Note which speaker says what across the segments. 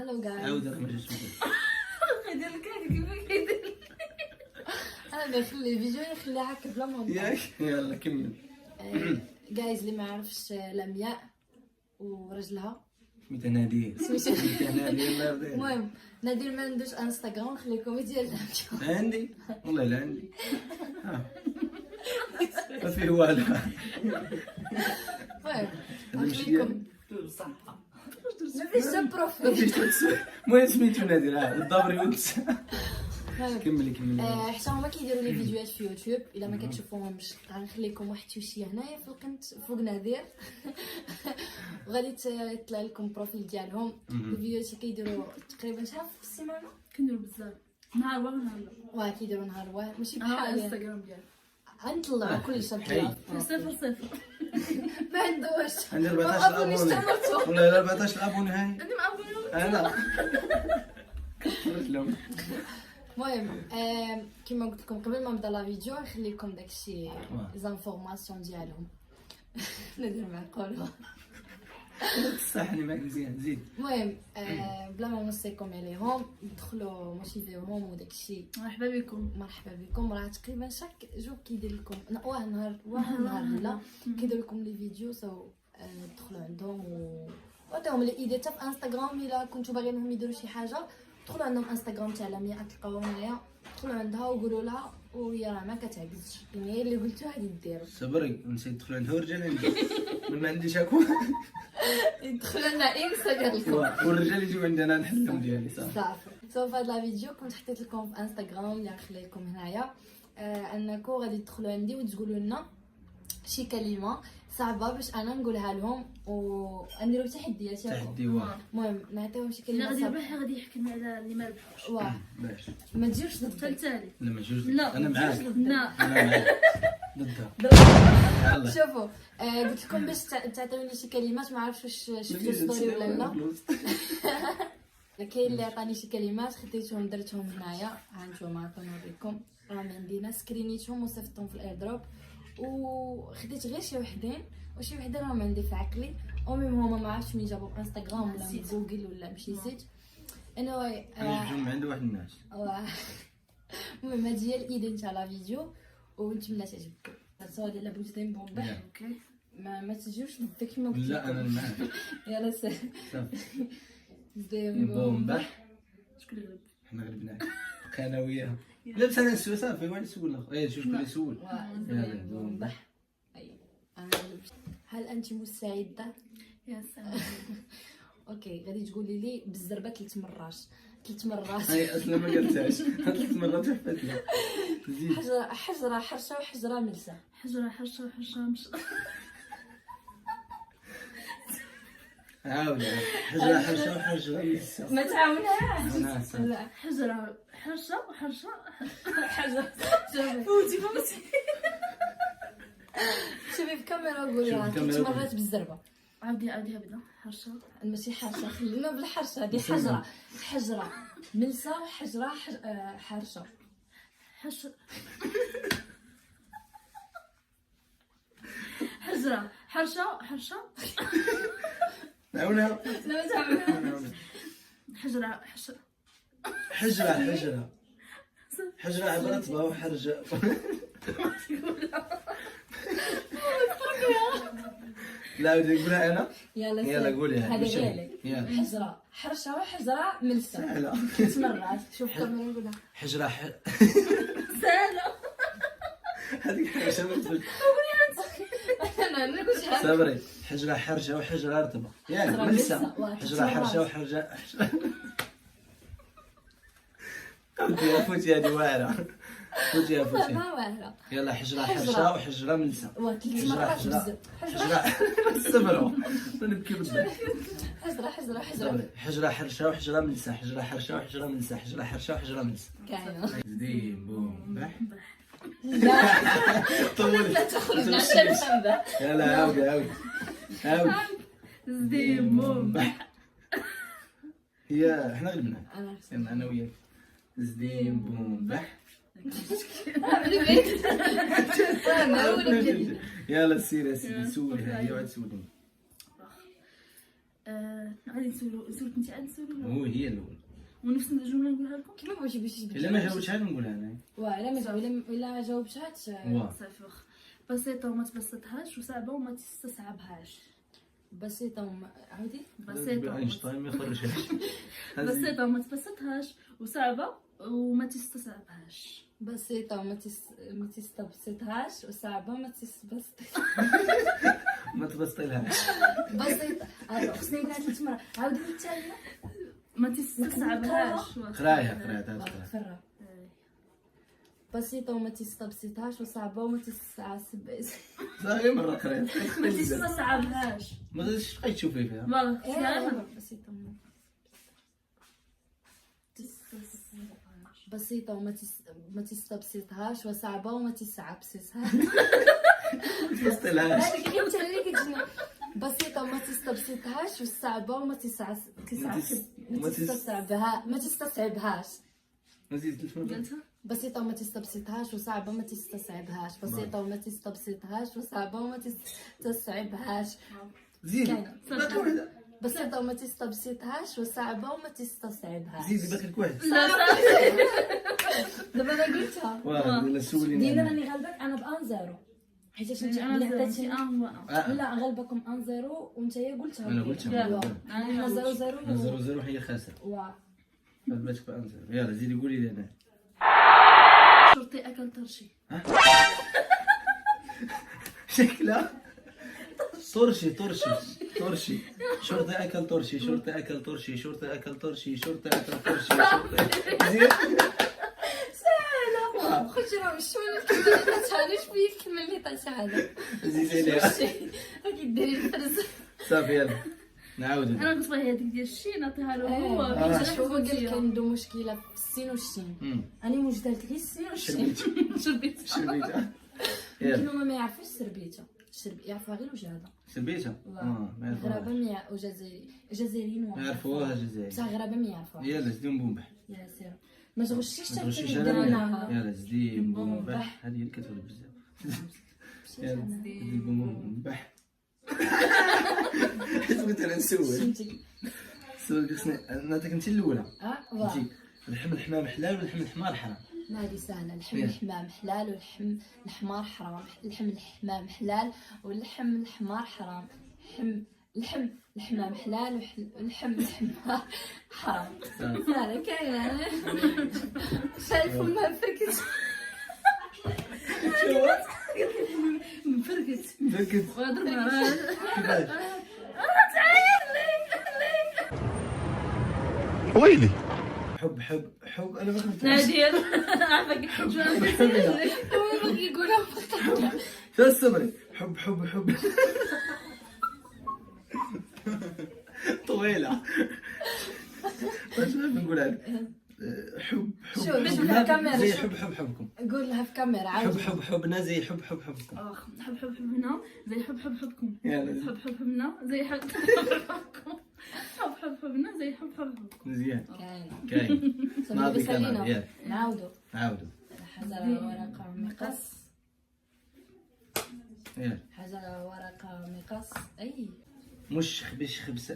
Speaker 1: هلو جايز.
Speaker 2: عاود راه ما جاتش
Speaker 1: خدي الكاك كيف كيدير. انا نخلي الفيديو نخليها هكا بلا مونتاج.
Speaker 2: ياك يلا كمل.
Speaker 1: جايز اللي ما يعرفش لمياء وراجلها
Speaker 2: سميتها نادية. سميتها نادية الله يرضيها.
Speaker 1: المهم نادير ما عندوش انستغرام، خليكم ديال لمياء.
Speaker 2: عندي والله لا عندي. ما فيه والو.
Speaker 1: المهم
Speaker 2: مش
Speaker 1: نخليكم
Speaker 3: بصحة.
Speaker 1: ما فيش بروفيل.
Speaker 2: المهم سميتو نادية الضبري ونس. كملي
Speaker 1: حتى هما كيديروا لي فيديوهات في يوتيوب، الا ما كتشوفوهمش غنخليكم واحد التوشيه هنايا في القنت فوق نادير. وغادي يطلع لكم البروفيل ديالهم. الفيديوهات اللي كيديروا تقريبا شحال في السيمانه،
Speaker 3: كنديروا بزاف نهار واحد نهار
Speaker 1: واه كيديروا نهار واحد ماشي
Speaker 3: بحال
Speaker 1: بحال
Speaker 3: الانستغرام ديالي
Speaker 1: غنطلعوا كل شيء
Speaker 2: حي.
Speaker 3: صفر صفر.
Speaker 1: ما عندوش.
Speaker 2: عندي
Speaker 1: ما
Speaker 2: 14
Speaker 1: أبونيش
Speaker 2: ابوني
Speaker 1: تمرتو.
Speaker 2: والله الا 14 ابوني هاني
Speaker 3: عندي معبوني.
Speaker 2: انا كثرت لهم.
Speaker 1: المهم كما قلت لكم قبل ما نبدا لا فيديو نخليكم داكشي زانفورماسيون ديالهم. ندير معقول.
Speaker 2: صحني معك مزيان زيد.
Speaker 1: المهم بلا ما نوصيكم عليهم دخلوا موتيفيوهم وداكشي.
Speaker 3: مرحبا بكم.
Speaker 1: مرحبا بكم. راه تقريبا شاك جو كيدير لكم واحد نهار لا كيدير لكم لي فيديو سو دخلوا عندهم وعطيهم لي ايدي. حتى في انستغرام الا كنتو باغيينهم يديروا شي حاجه دخلوا عندهم انستغرام تاع لمياء تلقاوها هنايا. دخلوا عندها وقولوا لها وهي راه ما كتعكزش، يعني هي اللي قلتو غادي ديروا.
Speaker 2: صبري نسيت تدخل عندها ورجال عندي ما عنديش هاكو.
Speaker 1: دخلوا لنا انستا ديالكم
Speaker 2: والرجال يجيو عندنا نحلهم ديالي صافي.
Speaker 1: صافي. سو في هاد لا فيديو كنت حطيت لكم في انستغرام اللي غنخلي لكم هنايا انكم غادي تدخلوا عندي وتقولوا لنا شي كلمه صعبه باش انا نقولها لهم ونديروا تحديات ياكم.
Speaker 2: تحدي واه
Speaker 1: المهم نعطيهم شي
Speaker 3: لا
Speaker 1: كلمه
Speaker 3: غادي
Speaker 1: صعبه.
Speaker 3: يربح غادي يحكي على اللي ما ربحوش.
Speaker 1: واه
Speaker 2: باش
Speaker 1: ما تجيوش ضدي.
Speaker 3: التالي.
Speaker 2: لا ما جوج
Speaker 3: لا
Speaker 2: انا معاك
Speaker 3: لا
Speaker 2: انا معاك ضدها. يلا
Speaker 1: شوفوا قلت لكم باش تعطيوني شي كلمات، ما عرفتش واش شفتوا ستوري ولا لا. كاين اللي عطاني شي كلمات خديتهم درتهم هنايا. ها نتوما نوريكم راهم عندنا سكرينيتهم وصيفطتهم في الايردروب وخديت غير شي وحدين وشي وحده راهم عندي في عقلي. المهم هما ما عرفتش مين جابوا في انستغرام ولا من جوجل ولا مشي سيت. anyway
Speaker 2: نجم عند واحد الناس.
Speaker 1: المهم هادي هي الايدي تاع لا فيديو ونتمنى تعجبكم. صوالي لا بوزدين بومبا.
Speaker 3: اوكي
Speaker 1: ما تجيوش ضدك كيما قلت
Speaker 2: لا انا
Speaker 1: لكم.
Speaker 2: معاك
Speaker 1: يلا سير.
Speaker 2: صافي
Speaker 1: زدين
Speaker 2: بومبا.
Speaker 3: شكون اللي غلب؟
Speaker 2: حنا غلبناك انا وياها. لا بس انا نسول صافي واحد يسول الاخر. شكون اللي يسول؟
Speaker 1: زدين بومبا. ايوا انا غلبت. هل انت مستعده؟
Speaker 3: يا سلام.
Speaker 1: اوكي غادي تقولي لي بالزربه 3 مرات. 3 مرات.
Speaker 2: هاي اصلا ما قلتهاش 3 مرات وحفت لها. زيد
Speaker 1: حجره حرشه وحجره ملسه.
Speaker 3: حجرة حرشة وحرشة مش.
Speaker 2: عاود حجرة حرشة وحجرة لسه.
Speaker 1: ما تعاونهاش.
Speaker 2: أنا
Speaker 1: لا
Speaker 3: حجرة حرشة وحرشة.
Speaker 1: حجره.
Speaker 3: فوتي.
Speaker 1: شوفي في الكاميرا وقولي
Speaker 2: شوفي
Speaker 1: لها
Speaker 2: في الكاميرا
Speaker 1: 3 مرات بالزربه.
Speaker 3: عاوديها بدا حرشة.
Speaker 1: ماشي حرشه، خلينا بالحرشه. هذه حجره ملسه وحجره حرشه.
Speaker 3: حجرة حجرة حرشة.
Speaker 2: نعاونها.
Speaker 1: لا ما تعاونهاش.
Speaker 3: حجرة
Speaker 2: حجرة عبارة طبا وحرجة. لا بدي نقولها انا. يلا قولي
Speaker 1: هذا ديالك.
Speaker 2: يلا
Speaker 1: حجره حرشه وحجره ملسه.
Speaker 2: سهلة.
Speaker 1: 3 مرات. شوف الكاميرا نقولها.
Speaker 2: حجرة
Speaker 3: سهلة.
Speaker 2: هذيك حرشة ما تقول.
Speaker 1: انا نقول شحال.
Speaker 2: صبري حجرة حرشة وحجرة رطبة. ياك ملسة. حجرة حرشة وحرجة. فوتي هذه واعرة. فوتي
Speaker 1: ما واعره.
Speaker 2: يلا حجرة حرشة وحجرة ملسة.
Speaker 1: 3 مرات بزاف.
Speaker 2: حجرة صبروا نبكي بالضبط. حجرة حرشة وحجرة ملسة. حجرة حرشة وحجرة ملسة. حجرة حرشة وحجرة ملسة.
Speaker 1: كاينه.
Speaker 2: زدين بوم بح.
Speaker 1: لا تخرج عشان نفهم.
Speaker 2: يلا عاود
Speaker 3: زدين بوم بح.
Speaker 2: هي احنا غلبنا.
Speaker 1: انا
Speaker 2: انا وياك. زدين بوم بح. يلا سير يا سيدي سول. هي واحد سولني.
Speaker 3: غادي نسولك انت عاد نسولو
Speaker 2: هو هي الاول.
Speaker 3: ونفس الجمله نقولها لكم.
Speaker 1: كيما بغيتي باش
Speaker 2: الا ما جاوبتش هذا نقولها انا.
Speaker 1: الا جاوبتهاش
Speaker 2: واه
Speaker 3: صافي واخا. بسيطه وما تبسطهاش، وصعبه وما تستصعبهاش.
Speaker 1: بسيطه عاودي.
Speaker 3: بسيطه
Speaker 2: اينشتاين ما يخرجهاش.
Speaker 3: بسيطه وما تبسطهاش، وصعبه وما تستصعبهاش.
Speaker 1: بسيطه وما تستبسطهاش، وصعبه ما تستبسط.
Speaker 2: ما تبسطيلهاش.
Speaker 1: بسيطه خصني نقولها 3 مرات. عاودي الثانيه.
Speaker 3: ما تستصعبهاش.
Speaker 2: قرايه
Speaker 1: فرا. بسيطه وما تستبسطهاش، وصعبه وما تستعصبهاش.
Speaker 2: صافي مره قرايه.
Speaker 3: ما تستصعبهاش.
Speaker 2: ما تديش بقيت تشوفي فيها.
Speaker 3: فوالا
Speaker 1: بسيطه بسيطة وما تستبسطهاش، وصعبة وما تستعبسطهاش.
Speaker 2: تبسطيلهاش.
Speaker 1: هذيك اللي انت كتجينا. بسيطة وما تستبسطهاش، وصعبة وما تستصعبهاش.
Speaker 2: نزيد 3 مرات.
Speaker 3: قلتها.
Speaker 1: بسيطة وما تستبسطهاش، وصعبة وما تستصعبهاش. بسيطة وما تستبسطهاش، وصعبة وما تستصعبهاش.
Speaker 2: زيد.
Speaker 1: كاينة.
Speaker 2: باقي وحده.
Speaker 1: بسيطة وما تستبسطهاش، وصعبة وما تستصعبهاش.
Speaker 2: زيدي باقي لك واحد.
Speaker 3: لا صافي.
Speaker 1: دابا انا قلتها.
Speaker 2: واه ولا سوليني.
Speaker 1: دينا راني غالبك انا ب 1-0. حيت انت
Speaker 3: انا
Speaker 1: اللي
Speaker 3: زرتي
Speaker 1: عطيتيني. لا
Speaker 2: اه
Speaker 1: غلبكم 1-0 وانت قلتها.
Speaker 2: انا قلتها.
Speaker 1: انا 0-0.
Speaker 2: 0-0 هي خاسره.
Speaker 1: واه
Speaker 2: غلبتك ب 1-0. يلا زيدي قولي لي انا.
Speaker 3: شرطي اكل طرشي.
Speaker 2: شكلها طرشي. شرطي اكل طرشي. شرطي اكل طرشي. زين.
Speaker 1: سهلة. خرجي راه شو الكلمة اللي تسهل شوية الكلمة اللي تسهل.
Speaker 2: زيدي عليها.
Speaker 1: راكي ديري الفرز.
Speaker 2: صافي يلا نعاودو.
Speaker 3: انا قلت بغي هذيك ديال الشي نعطيها له هو.
Speaker 1: شوف قال لك عنده مشكلة في السين والشين. انا وجدت لك غير السين والشين.
Speaker 3: شربيت.
Speaker 2: شربيتها.
Speaker 1: يمكن
Speaker 2: يلا
Speaker 1: هما ما يعرفوش سربيته. يعرفوها غير وجهها.
Speaker 2: شربيتها. ما
Speaker 1: غرابة
Speaker 2: يعرفوهاش.
Speaker 1: جزائريين
Speaker 2: ما يعرفوها الجزائر.
Speaker 1: بصح غرابة ما يعرفوها.
Speaker 2: يلا زيدي مبومبح.
Speaker 1: يا سير ما تغشيش
Speaker 2: ما
Speaker 1: حتى
Speaker 2: تغشيش
Speaker 1: اللي
Speaker 2: على
Speaker 1: درناها.
Speaker 2: يلا زيدي مبومبح. هذه اللي كتغلب بزاف. يلا زيدي مبومبح. حيت بغيت انا نسول.
Speaker 1: فهمتي.
Speaker 2: سولك خصني نعطيك انت الاولى.
Speaker 1: واه
Speaker 2: انت اللحم الحمام حلال واللحم الحمار حرام.
Speaker 1: ما هذه سهلة. اللحم
Speaker 2: يلا.
Speaker 1: الحمام حلال واللحم الحمار حرام. اللحم الحمام حلال واللحم الحمار حرام. اللحم الحمام حلال واللحم الحمار حرام. سهلة كاينة. شايفو ما فركت.
Speaker 3: مفرقت.
Speaker 2: فكت
Speaker 3: وضربنا.
Speaker 2: كيفاش؟
Speaker 4: ويلي
Speaker 2: حب انا ما فهمتش.
Speaker 3: نادير. عافاك. شو
Speaker 1: هو باغي يقولها
Speaker 2: شو الصبري حب طويلة. واش نقولها لك؟ حب
Speaker 1: شوف لها كاميرا.
Speaker 2: زي
Speaker 1: شوف.
Speaker 2: حبكم.
Speaker 1: قول لها في كاميرا عاود.
Speaker 2: حبنا زي حبكم.
Speaker 3: حب هنا زي حبكم.
Speaker 2: يلا
Speaker 3: حب هنا زي حبكم. حب هنا زي حبكم.
Speaker 2: مزيان
Speaker 1: كاين.
Speaker 2: كاين.
Speaker 1: صافي
Speaker 2: ناضي
Speaker 1: بس
Speaker 2: كمان
Speaker 1: خلينا
Speaker 2: يلا
Speaker 1: نعاودو.
Speaker 2: عاودوا.
Speaker 1: حجر ورقة مقص.
Speaker 2: يلا
Speaker 1: حجر ورقة مقص. اي
Speaker 2: مش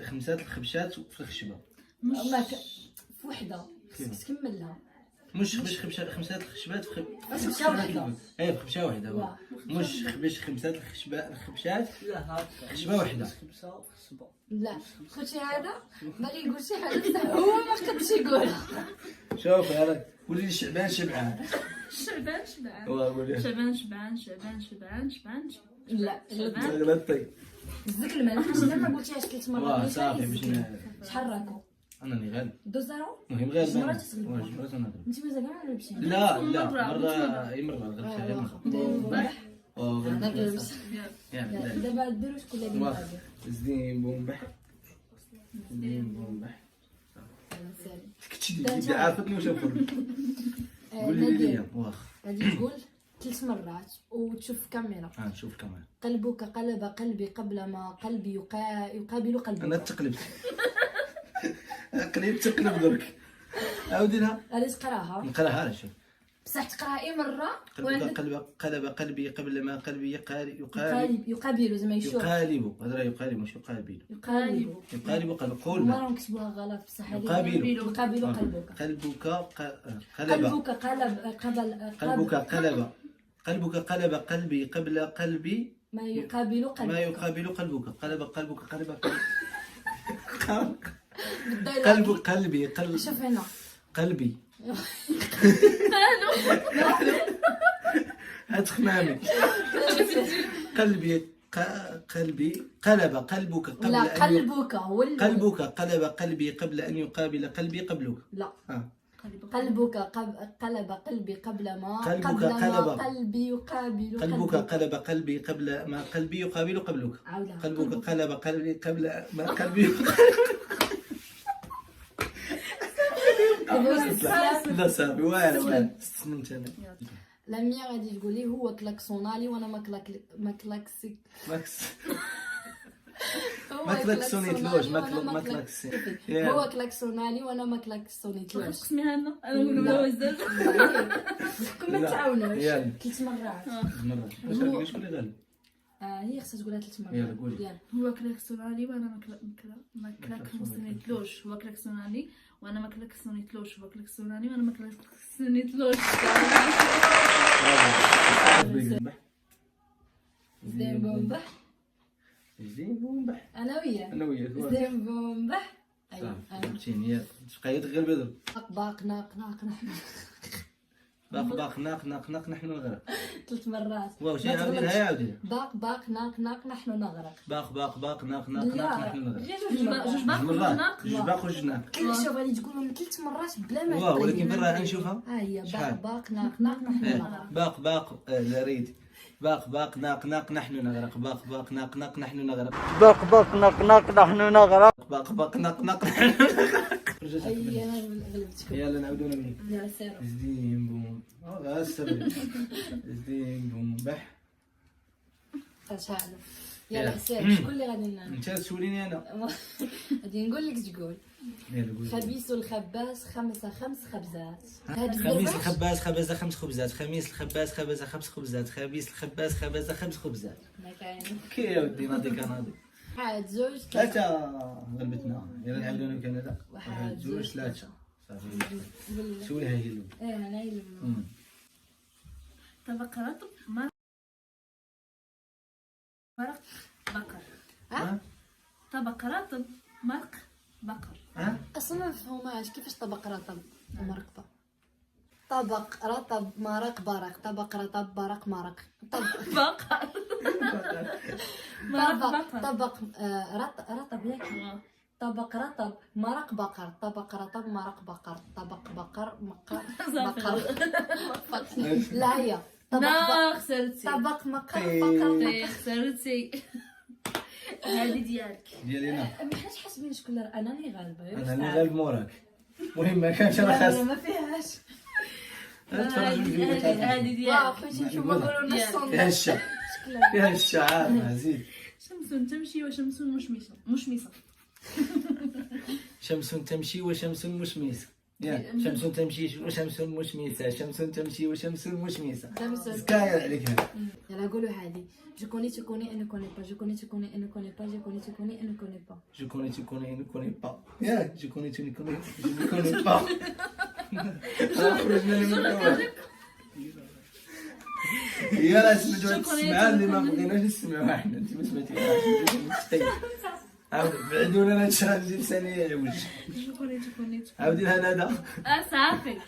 Speaker 2: خمسات الخبشات في الخشبة.
Speaker 1: ما في وحدة. كملها.
Speaker 2: مش خمسات الخشبات في
Speaker 1: خبشة وحدة.
Speaker 2: ايه في خبشة واحدة.
Speaker 1: واه.
Speaker 2: مش خمسات الخبشات خشبة واحدة.
Speaker 1: لا خوتي هذا باغي يقول شي حاجة بصح هو ما قدش يقولها.
Speaker 2: شوف هذا قولي لي شعبان شبعان.
Speaker 3: شعبان شبعان.
Speaker 2: والله قولي
Speaker 3: شبعان.
Speaker 1: لا
Speaker 2: غلطتي.
Speaker 1: زدك الملح حاجة ما قلتيهاش 3 مرات.
Speaker 2: واه صافي باش
Speaker 1: شحال راكو؟
Speaker 2: انا اللي غالب.
Speaker 1: 2-0.
Speaker 2: المهم غالب
Speaker 1: جوج مرات
Speaker 2: انا.
Speaker 1: تغلبوا.
Speaker 2: جوج مرات انا غالب.
Speaker 1: انت مازال ما غلبتيش.
Speaker 2: لا
Speaker 3: مرة.
Speaker 2: مرة اي مرة غلبت غير مرة.
Speaker 1: بومبح.
Speaker 2: اوه
Speaker 1: انا
Speaker 2: غلبت.
Speaker 1: غلبت.
Speaker 2: يلا
Speaker 1: دابا ديروا شكون اللي
Speaker 2: واه.
Speaker 1: غادي.
Speaker 2: زدين بومبح.
Speaker 1: سالي.
Speaker 2: كنتي عارفتني واش نقول. قولي لي واخ.
Speaker 1: غادي تقول 3 مرات وتشوف في كاميرا.
Speaker 2: نشوف كمان.
Speaker 1: قلبك قلب قلبي قبل ما قلبي يقابل قلبك.
Speaker 2: انا تقلبت. قلبت تقلب درك. عاودي لها.
Speaker 1: غادي تقراها.
Speaker 2: نقراها لها شوف.
Speaker 1: بصح تقراي مره
Speaker 2: قلب قلبي قبل ما قلبي
Speaker 1: يقابل زعما يشوف
Speaker 2: يقالب. هذا يقالب مش يقابل.
Speaker 1: يقابل
Speaker 2: قلب قول
Speaker 1: مره نكتبوها غلط بصح هذه
Speaker 2: يقابل.
Speaker 1: يقابل قلبك
Speaker 2: قلبك قلب قلبي قبل قلبي
Speaker 1: ما يقابل قلبك
Speaker 2: ما يقابل قلبك. قلبك قلبي
Speaker 1: شوف هنا
Speaker 2: قلبي هات خمامي. قلبي قلب قلبك قبل
Speaker 1: لا
Speaker 2: أن
Speaker 1: قلبك هو
Speaker 2: قلبك قلب قلبي قبل أن يقابل قلبي قبلك.
Speaker 1: لا
Speaker 2: آه.
Speaker 1: قلبك قلب قلبي قبل ما قلبي يقابل
Speaker 2: قلبك قلب قلبي قبل ما قلبي يقابل قبلك.
Speaker 1: عاودها.
Speaker 2: قلبك قلب قلبي قبل ما قلبي لا صافي واعر استسلمت انا.
Speaker 1: لميا غادي تقولي هو كلاكسونالي وانا ما كلاكسي
Speaker 2: ما كلاكسونيتلوش ما كلاكسي.
Speaker 1: هو كلاكسونالي وانا ما كلاكسونيتلوش.
Speaker 3: قسميها لنا انا نقول له بزاف.
Speaker 1: كون ما تعاونوش
Speaker 2: يلا.
Speaker 1: 3 مرات.
Speaker 2: مرة باش نقول شكون اللي غالب.
Speaker 1: هي خصها تقولها 3 مرات.
Speaker 2: يلا قولي.
Speaker 1: يلا.
Speaker 3: هو كلاكسونالي وانا ما كلاكسونيتلوش. هو كلاكسونالي وانا ما كلاكسونيتلوش. هو كلاكسونالي وانا ما كلاكسونيتلوش.
Speaker 1: زين بومبح
Speaker 2: زين بومبح.
Speaker 1: انا وياه
Speaker 2: انا وياك.
Speaker 1: زين بومبح. ايوا
Speaker 2: فهمتيني. يا تبقى غير بدر.
Speaker 1: باق ناق نحن
Speaker 2: باق ناق نحن نغرق.
Speaker 1: 3 مرات.
Speaker 2: واو شي عاوديها.
Speaker 1: باق ناق نحن نغرق.
Speaker 2: باق ناق نحن نغرق.
Speaker 1: غير
Speaker 3: جوج باق وجوج ناق.
Speaker 2: جوج باق وجوج ناق.
Speaker 1: شوف غادي تقولهم 3 مرات بلا ما
Speaker 2: واو ولكن فين راه نشوفها.
Speaker 1: ها هي
Speaker 2: شحال؟
Speaker 1: باق ناق نحن نغرق.
Speaker 2: باق لا ريت. باق ناق نحن نغرق. باق ناق نحن نغرق.
Speaker 4: باق ناق نحن نغرق.
Speaker 2: باق ناق نحن نغرق.
Speaker 1: اي انا غلبتكم.
Speaker 2: يلا نعاودو انا وياك.
Speaker 1: يلا سيروا.
Speaker 2: زدين بوم غاسر زدين بوم بح.
Speaker 1: شحال يلا سير شكون اللي غادي
Speaker 2: انت تسوليني انا.
Speaker 1: غادي نقول لك تقول
Speaker 2: يلا قول.
Speaker 1: خبيث الخباز خمس خبزات.
Speaker 2: خميس الخباز خبز 5 خبزات. خميس الخباز خبز 5 خبزات. خبيث الخباز خبز 5 خبزات.
Speaker 1: ما كاين
Speaker 2: كي يا ودي ناضي كناضي.
Speaker 1: واحد زوج
Speaker 2: 3 غلبتنا. يلا نعاودو انا كندا.
Speaker 1: واحد
Speaker 2: زوج 3 صافي.
Speaker 1: قول
Speaker 2: سوليها هي الاولى.
Speaker 1: انا هي
Speaker 3: تبقرات مرق بقر.
Speaker 2: ها
Speaker 3: تبقرات مرق بقر.
Speaker 2: ها
Speaker 1: اصلا ما مفهوماش كيفاش طبق رطب ومرقبه. طبق رطب مرق برق. طبق رطب برق مرق.
Speaker 3: بقر. مرق بقر.
Speaker 1: طبق رطب ياك. طبق رطب مرق بقر. طبق رطب مرق بقر. طبق بقر بقر. لا هي
Speaker 3: لا خسرتي.
Speaker 1: طبق بقر.
Speaker 3: خسرتي. هذه ديالك.
Speaker 2: ديالي انا.
Speaker 1: ما حناش حاسبين شكون انا اللي غالبه.
Speaker 2: انا اللي غالب موراك. المهم ما كانش انا خاص.
Speaker 1: ما فيهاش.
Speaker 3: هذه ديالك.
Speaker 1: خويا نشوفوا نقولوا لنا الصندوق.
Speaker 2: فيها الشعر. فيها الشعر زيد.
Speaker 3: شمس تمشي وشمس مشمسة.
Speaker 2: شمس تمشي وشمس مشمسة. شمس تمشي وشمس مشمسة. شمس تمشي وشمس مشمسة. سكاير عليك هذا.
Speaker 1: يلا قولوا هذه. Je connais, tu connais, elle ne connaît pas. Je connais, tu connais, elle ne connaît pas. Je connais, tu connais, elle ne connaît pas.
Speaker 2: Je connais, tu connais, elle ne connaît pas. Je connais, tu connais, je ne connais pas. خرجنا من الكوارث. يلا سمعوا تسمعوا اللي ما بغيناش نسمعوا احنا. انت ما سمعتيهاش. بعدوا لنا شحال ديال لساني يعوج. عاودي لها ندى.
Speaker 3: صافي.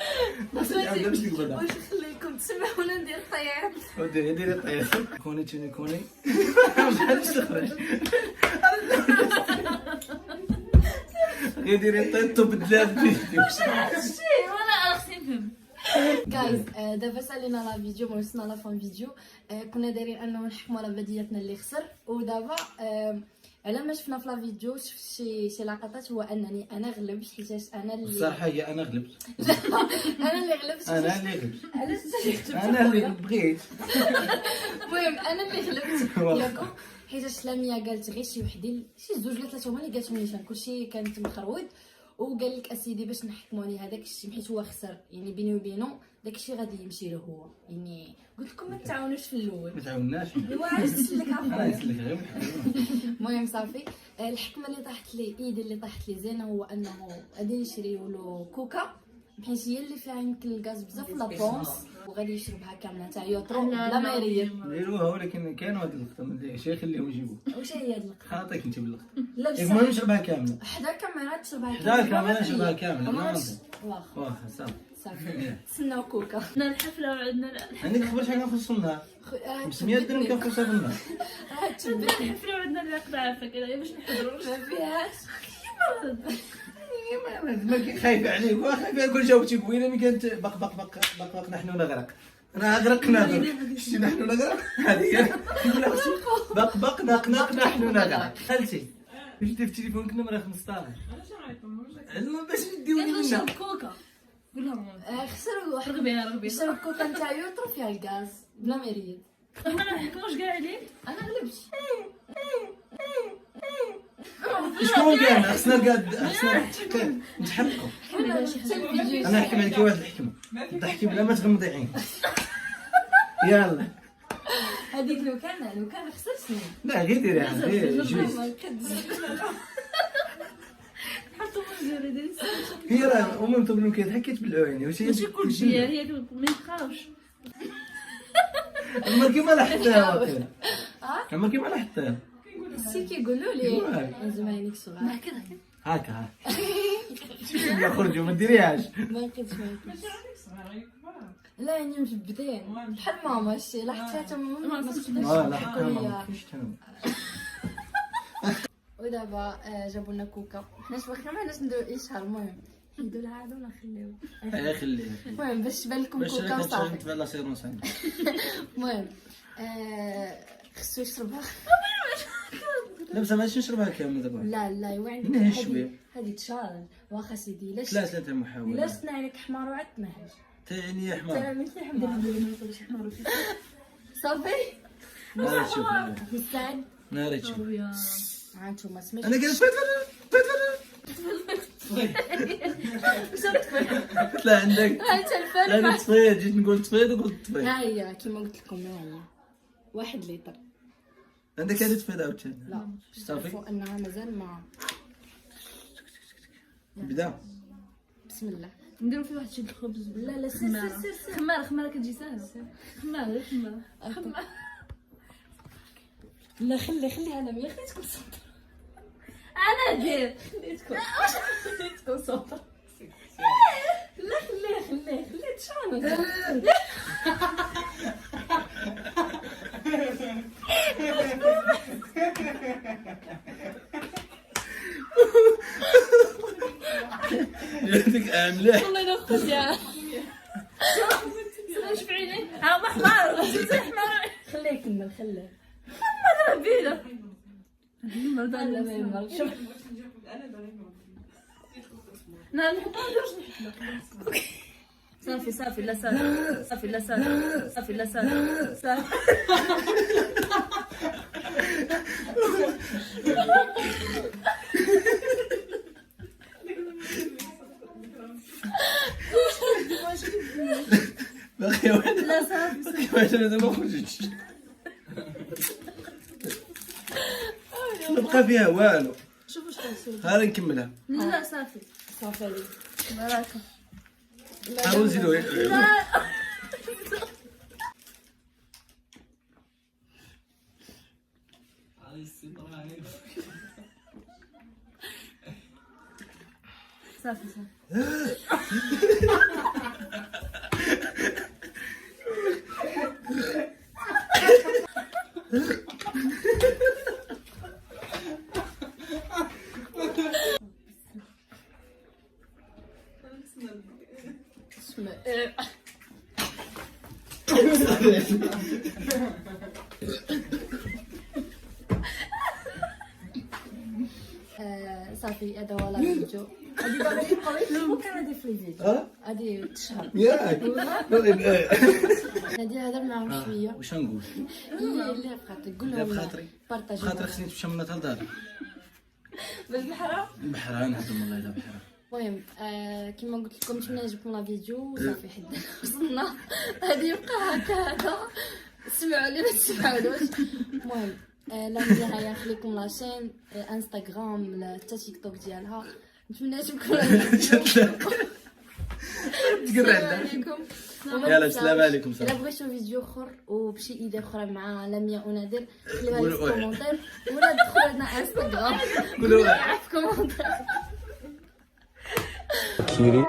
Speaker 2: عاودي باش تقبل.
Speaker 1: واش نخليكم تسمعونا ندير الطياب.
Speaker 2: ديري الطيب. كوني توني كوني. بحال تخرج. غير ديري الطيب تبدل الفيديو.
Speaker 3: وانا خصني نفهم.
Speaker 1: جايز دابا سالينا لا فيديو ما وصلنا لا فان فيديو. كنا دايرين انه نحكموا على بدياتنا اللي خسر ودابا على ما شفنا في لا فيديو شفت شي لقطات هو انني انا غلبت حيت انا اللي
Speaker 2: الصراحه هي انا غلبت.
Speaker 1: انا اللي غلبت.
Speaker 2: انا اللي غلبت.
Speaker 1: علاش
Speaker 2: انا اللي بغيت.
Speaker 1: المهم انا اللي غلبت ياكم حيت لميا قالت غير شي وحدين شي زوج ولا ثلاثه هما اللي قالتهم نيشان كلشي كانت مخروط وقال لك اسيدي باش نحكموا عليه هذاك الشيء حيت هو خسر يعني بيني وبينه داك الشيء غادي يمشي له هو يعني قلت لكم ما تعاونوش في الاول
Speaker 2: ما تعاوناش
Speaker 1: ايوا علاش تسلك عفوا
Speaker 2: نسلك غير
Speaker 1: المهم صافي الحكمه اللي طاحت لي ايدي اللي طاحت لي زينه هو انه غادي نشريو له كوكا حيت هي اللي فيها يمكن الغاز بزاف لا بونس وغادي يشربها كامله تاع يوترو بلا ما يريح
Speaker 2: نديروها ولكن كاين واحد اللقطه من داك الشيء خليهم يجيبوه
Speaker 1: واش هي هاد اللقطه
Speaker 2: خاطيك انت باللقطه
Speaker 1: لا بصح
Speaker 2: المهم نشربها كامله
Speaker 1: حدا كاميرا تشربها
Speaker 2: حدا الكاميرا نشربها كامله ما
Speaker 1: واخا
Speaker 2: واخا صافي
Speaker 1: صافي تسناو كوكا
Speaker 3: عندنا الحفله وعندنا
Speaker 2: عندك خبر شحال كنخلصوا النهار 500 درهم كنخلصوا في النهار
Speaker 1: تبت
Speaker 3: الحفله وعندنا العقد عافاك باش نحضروا
Speaker 1: ما فيهاش
Speaker 2: خايف عليك وخايف كل جاوبتي قويله ملي كانت بق نحن نغرق انا غرقنا شتي نحن نغرق هذه هي بق نحن نغرق خالتي واش دير في التليفون كنا مرة 15 المهم باش نديوني
Speaker 3: يلا
Speaker 2: منها
Speaker 3: شرب كوكا قول لهم
Speaker 1: خسروا واحد
Speaker 3: رغبي
Speaker 1: شرب كوكا نتاع يوترو فيها الغاز بلا ما يريد
Speaker 3: ما نحكوش كاع عليه
Speaker 1: انا غلبت
Speaker 2: شكون كان خصنا نتحققوا انا نحكي معك واحد الحكمه ضحكي بلا ما تغمضي عينك يلا
Speaker 1: هذيك لو كان خسرتني
Speaker 2: لا غير ديريها غير جوج
Speaker 3: حطوا منجر ديال
Speaker 2: هي راه امم تبنو كيضحك كيتبلعوا عيني واش هي
Speaker 3: ماشي كلشي هي ما يبقاوش
Speaker 2: اما كيما لاحظتها واقيلا اما كيما لاحظتها
Speaker 1: السي كيقولوا لي زعما عينيك صغار
Speaker 2: هكا خرجوا ما ديريهاش
Speaker 1: ما لقيتش لا يعني مجبدين بحال ماما شتي لاحظتها حتى ماما ما تقدرش تضحكوا ليا ودابا جابوا لنا كوكا حنا شبخنا ما عندناش نديرو اي شهر المهم حيدوا لها هذا ولا نخليوه
Speaker 2: خليها
Speaker 1: المهم باش تبان لكم
Speaker 2: باش
Speaker 1: كوكا وصافي
Speaker 2: كتشرب لا سيرونس عندك
Speaker 1: المهم خصو يشربها
Speaker 2: لا بصح ماشي نشربها كامله دابا
Speaker 1: لا ايوا عندك
Speaker 2: نهج شويه
Speaker 1: هذه تشارج واخا سيدي لاش
Speaker 2: ثلاثه تاع محاولات
Speaker 1: لاش عينك حمار وعاد تنهج
Speaker 2: تاني يا حمار
Speaker 1: مثل الحمد لله ما يطلعش حمار صافي
Speaker 2: ناري تشوف
Speaker 1: مستعد
Speaker 2: ناري تشوف
Speaker 1: هانتوما سمعتوا
Speaker 2: انا قلت لا عندك
Speaker 1: انت
Speaker 2: انا
Speaker 1: الفرق
Speaker 2: تفيد جيت نقول تفيد وقلت تفيد
Speaker 1: ها هي كيما قلت لكم ها هي 1 لتر
Speaker 2: عندك هذه تفيد عاوتاني
Speaker 1: لا
Speaker 2: صافي
Speaker 1: تعرفوا انها مازال ما
Speaker 2: بدا
Speaker 1: بسم الله
Speaker 3: نديرو فيه واحد شي الخبز
Speaker 1: لا سير
Speaker 3: خماره كتجي ساهله خماره
Speaker 1: لا خليها انا ملي خليتكم تصوتوا
Speaker 3: انا ندير
Speaker 1: خليتكم صوتوا لا خليه تشعل
Speaker 2: عندك مليح
Speaker 1: والله ناخذ يا
Speaker 3: شوف عيني ها محمر حمار
Speaker 1: خليه يكمل خليه
Speaker 3: انا بينا
Speaker 1: لا ما يمر شوف
Speaker 3: لا نحطها صافي لا صافي
Speaker 2: باقي واحد
Speaker 3: لا صافي
Speaker 2: باقي واحد هذا ما خرجتش ما بقى فيها والو
Speaker 1: شوف واش كنسول
Speaker 2: ها نكملها
Speaker 3: لا صافي
Speaker 1: صافي
Speaker 3: بركه
Speaker 2: حاول نزيدو
Speaker 3: صافي
Speaker 1: صافي هذا هو لا فيديو هادي دابا يبقاو ممكن هادي في الفيديو هادي تشهر
Speaker 2: ياك
Speaker 1: هادي هضر معاهم شويه
Speaker 2: واش نقول
Speaker 1: هي اللي بخاطرك قول لهم
Speaker 2: بخاطري
Speaker 1: بارطاجي
Speaker 2: خاطر خصني نمشي من لداري
Speaker 1: بالبحره
Speaker 2: البحر نهضم والله الا بحر
Speaker 1: المهم كما قلت لكم نتمنى يعجبكم لا فيديو صافي حد وصلنا هذه يبقى هكا سمعوا لي ما تسمعولوش. المهم لا هيا نخليكم لاشين انستغرام حتى تيك توك ديالها. نتمنى يعجبكم لا فيديو.
Speaker 2: تقرا
Speaker 1: عليكم
Speaker 2: يلا السلام عليكم
Speaker 1: الا بغيتو فيديو اخر وبشي ايدي اخرى مع لميا ونادر خليوها لي في
Speaker 2: قولوا
Speaker 1: الكومونتير ولا دخلوا لنا انستغرام
Speaker 2: قولوا
Speaker 1: في الكومونتير.
Speaker 4: Kitty.